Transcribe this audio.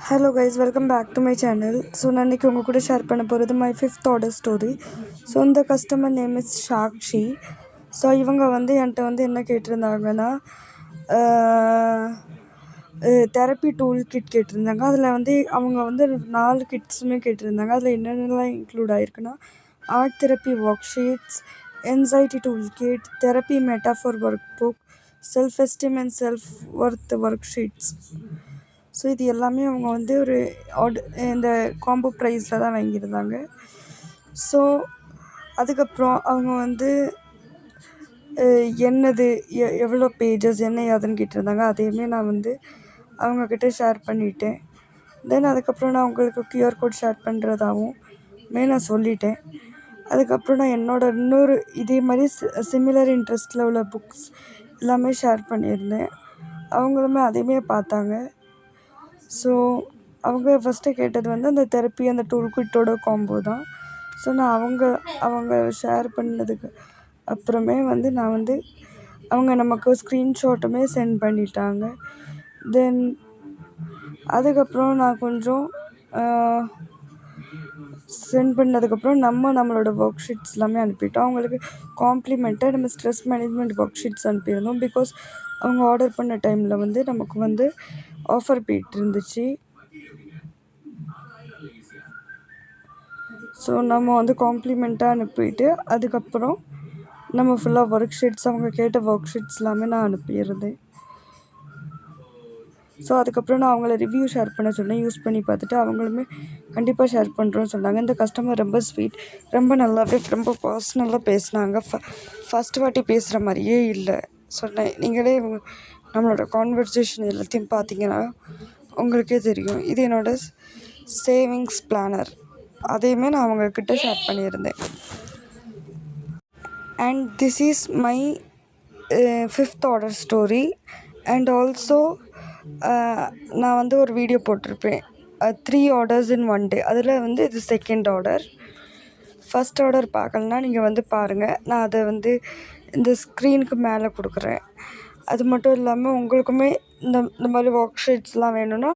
Hello guys, welcome back to my channel. So நான் இன்னைக்கு உங்க கூட ஷேர் பண்ண போகிறது my fifth order story. So இந்த customer name is Sakshi. So இவங்க என்கிட்ட என்ன கேட்டிருந்தாங்கன்னா தெரப்பி டூல் கிட் கேட்டிருந்தாங்க. அதில் அவங்க 4 கிட்ஸுமே கேட்டிருந்தாங்க. அதில் என்னென்னலாம் இன்க்ளூட் ஆகிருக்குன்னா art therapy worksheets, anxiety tool kit, therapy metaphor workbook, self esteem and self worth worksheets. So இது எல்லாமே அவங்க ஒரு இந்த காம்போ ப்ரைஸில் தான் வாங்கியிருந்தாங்க. ஸோ அதுக்கப்புறம் அவங்க என்னது எவ்வளோ பேஜஸ் என்ன ஏதுன்னு கேட்டிருந்தாங்க. அதையுமே நான் அவங்கக்கிட்ட ஷேர் பண்ணிட்டேன். தென் அதுக்கப்புறம் நான் உங்களுக்கு QR கோட் ஷேர் பண்ணுறதாகவும் நான் சொல்லிட்டேன். அதுக்கப்புறம் நான் இன்னொரு இதே மாதிரி சிமிலர் இன்ட்ரெஸ்ட்டில் உள்ள புக்ஸ் எல்லாமே ஷேர் பண்ணியிருந்தேன். அவங்களுமே அதையுமே பார்த்தாங்க. ஸோ அவங்க ஃபஸ்ட்டு கேட்டது அந்த தெரப்பி அந்த டூல் கிட்டோட காம்போ தான். ஸோ நான் அவங்க ஷேர் பண்ணதுக்கு அப்புறமே நான் அவங்க நமக்கு ஸ்க்ரீன்ஷாட்டுமே சென்ட் பண்ணிட்டாங்க. தென் அதுக்கப்புறம் நான் கொஞ்சம் சென்ட் பண்ணதுக்கப்புறம் நம்மளோட ஒர்க் ஷீட்ஸ் எல்லாமே அனுப்பிட்டோம். அவங்களுக்கு காம்ப்ளிமெண்ட்டாக நம்ம ஸ்ட்ரெஸ் மேனேஜ்மெண்ட் ஒர்க் ஷீட்ஸ் அனுப்பியிருந்தோம். பிகாஸ் அவங்க ஆர்டர் பண்ண டைமில் நமக்கு ஆஃபர் போயிட்டு இருந்துச்சு. ஸோ நம்ம காம்ப்ளிமெண்ட்டாக அனுப்பிட்டு அதுக்கப்புறம் நம்ம ஃபுல்லாக ஒர்க் ஷீட்ஸ் அவங்க கேட்ட ஒர்க் ஷீட்ஸ் எல்லாமே நான் அனுப்பியிருந்தேன். ஸோ அதுக்கப்புறம் நான் அவங்கள ரிவ்யூ ஷேர் பண்ண சொன்னேன். யூஸ் பண்ணி பார்த்துட்டு அவங்களுமே கண்டிப்பாக ஷேர் பண்ணுறோன்னு சொன்னாங்க. இந்த கஸ்டமர் ரொம்ப ஸ்வீட், ரொம்ப நல்லாவே ரொம்ப பர்சனலாக பேசினாங்க. ஃபஸ்ட்டு வாட்டி பேசுகிற மாதிரியே இல்லை. சொன்னேன், நீங்களே நம்மளோட கான்வர்சேஷன் எல்லாத்தையும் பார்த்தீங்கன்னா உங்களுக்கே தெரியும். இது என்னோடய சேவிங்ஸ் பிளானர், அதையுமே நான் அவங்கக்கிட்ட ஷேர் பண்ணியிருந்தேன். And this is my 5th order story. And also நான் ஒரு வீடியோ போட்டிருப்பேன் 3 orders in 1 day. அதில் இது 2nd ஆர்டர். ஃபஸ்ட் ஆர்டர் பார்க்கலன்னா நீங்கள் பாருங்கள். நான் அதை இந்த ஸ்க்ரீனுக்கு மேலே கொடுக்குறேன். அது மட்டும் இல்லாமல் உங்களுக்குமே இந்த மாதிரி ஒர்க் ஷீட்ஸ்லாம் வேணும்னா